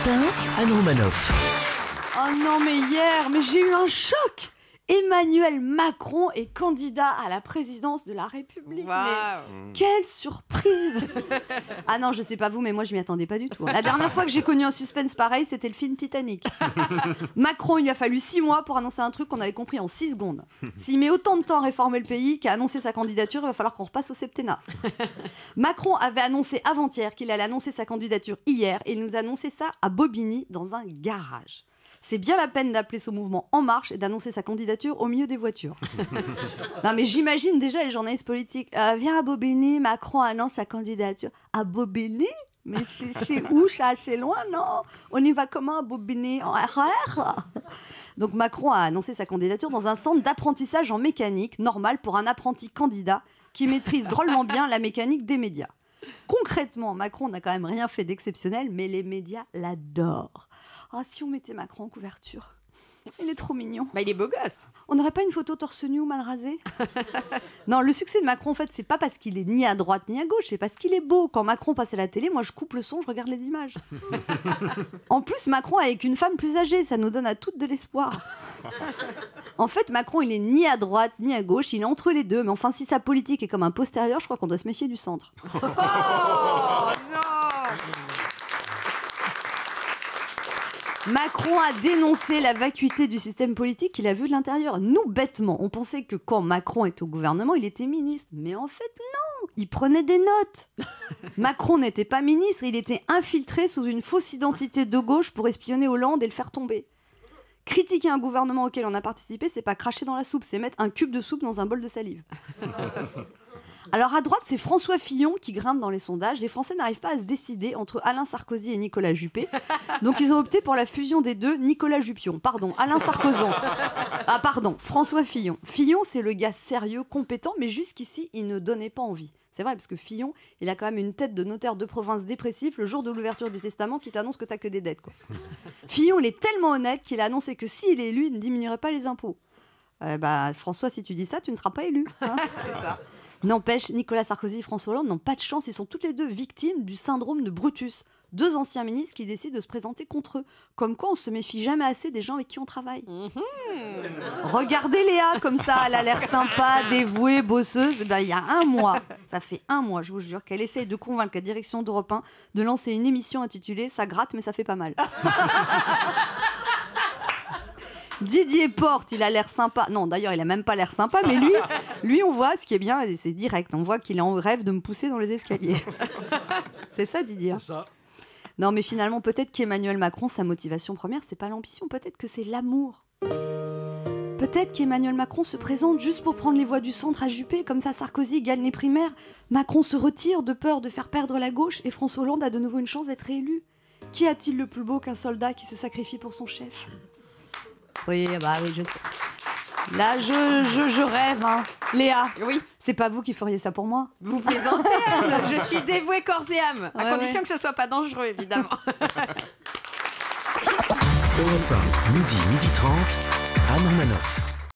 Europe 1, Anne Romanoff. Oh non, mais j'ai eu un choc. Emmanuel Macron est candidat à la présidence de la République. Wow. Mais quelle surprise. Ah non, je sais pas vous, mais moi je m'y attendais pas du tout. La dernière fois que j'ai connu un suspense pareil, c'était le film Titanic. Macron, il lui a fallu 6 mois pour annoncer un truc qu'on avait compris en 6 secondes. S'il met autant de temps à réformer le pays qu'à annoncer sa candidature, il va falloir qu'on repasse au septennat. Macron avait annoncé avant-hier qu'il allait annoncer sa candidature hier et il nous a annoncé ça à Bobigny dans un garage. C'est bien la peine d'appeler ce mouvement En Marche et d'annoncer sa candidature au milieu des voitures. Non mais j'imagine déjà les journalistes politiques. Viens à Bobigny, Macron annonce sa candidature. À Bobigny ? Mais c'est où ça ? C'est loin, non ? On y va comment à Bobigny ? En RER ? Donc Macron a annoncé sa candidature dans un centre d'apprentissage en mécanique, normal pour un apprenti candidat qui maîtrise drôlement bien la mécanique des médias. Concrètement, Macron n'a quand même rien fait d'exceptionnel, mais les médias l'adorent. Ah, si on mettait Macron en couverture. Il est trop mignon. Bah, il est beau gosse. On n'aurait pas une photo torse nu ou mal rasé ? Non, le succès de Macron, en fait, c'est pas parce qu'il est ni à droite ni à gauche, c'est parce qu'il est beau. Quand Macron passe à la télé, moi, je coupe le son, je regarde les images. En plus, Macron est avec une femme plus âgée, ça nous donne à toutes de l'espoir. En fait, Macron, il est ni à droite ni à gauche, il est entre les deux. Mais enfin, si sa politique est comme un postérieur, je crois qu'on doit se méfier du centre. Oh non. Macron a dénoncé la vacuité du système politique qu'il a vu de l'intérieur. Nous, bêtement, on pensait que quand Macron était au gouvernement, il était ministre. Mais en fait, non, il prenait des notes. Macron n'était pas ministre, il était infiltré sous une fausse identité de gauche pour espionner Hollande et le faire tomber. Critiquer un gouvernement auquel on a participé, c'est pas cracher dans la soupe, c'est mettre un cube de soupe dans un bol de salive. Alors à droite, c'est François Fillon qui grimpe dans les sondages. Les Français n'arrivent pas à se décider entre Alain Sarkozy et Nicolas Juppé. Donc ils ont opté pour la fusion des deux, Nicolas Jupion. Pardon, Alain Sarkozy. Ah pardon, François Fillon. Fillon, c'est le gars sérieux, compétent, mais jusqu'ici, il ne donnait pas envie. C'est vrai, parce que Fillon, il a quand même une tête de notaire de province dépressif le jour de l'ouverture du testament qui t'annonce que t'as que des dettes, quoi. Fillon, il est tellement honnête qu'il a annoncé que s'il est élu, il ne diminuerait pas les impôts. François, si tu dis ça, tu ne seras pas élu. Hein. C'est ça. N'empêche, Nicolas Sarkozy et François Hollande n'ont pas de chance. Ils sont toutes les deux victimes du syndrome de Brutus. 2 anciens ministres qui décident de se présenter contre eux. Comme quoi, on se méfie jamais assez des gens avec qui on travaille. Regardez Léa, comme ça, elle a l'air sympa, dévouée, bosseuse. Il y a un mois, ça fait 1 mois, je vous jure, qu'elle essaye de convaincre la direction d'Europe 1 de lancer une émission intitulée « Ça gratte, mais ça fait pas mal ». Didier Porte, il a l'air sympa. Non, d'ailleurs, il a même pas l'air sympa, mais lui, on voit, ce qui est bien, c'est direct. On voit qu'il est en rêve de me pousser dans les escaliers. C'est ça, Didier. C'est ça. Non, mais finalement, peut-être qu'Emmanuel Macron, sa motivation première, c'est pas l'ambition. Peut-être que c'est l'amour. Peut-être qu'Emmanuel Macron se présente juste pour prendre les voix du centre à Juppé. Comme ça, Sarkozy gagne les primaires. Macron se retire de peur de faire perdre la gauche. Et François Hollande a de nouveau une chance d'être réélu. Qui a-t-il le plus beau qu'un soldat qui se sacrifie pour son chef ? Oui, je sais. Là, je rêve, hein. Léa, Oui. C'est pas vous qui feriez ça pour moi ? Vous plaisantez, Anne. Je suis dévouée corps et âme, à condition que ce soit pas dangereux, évidemment. Europe 1, midi 30, Anne Romanoff.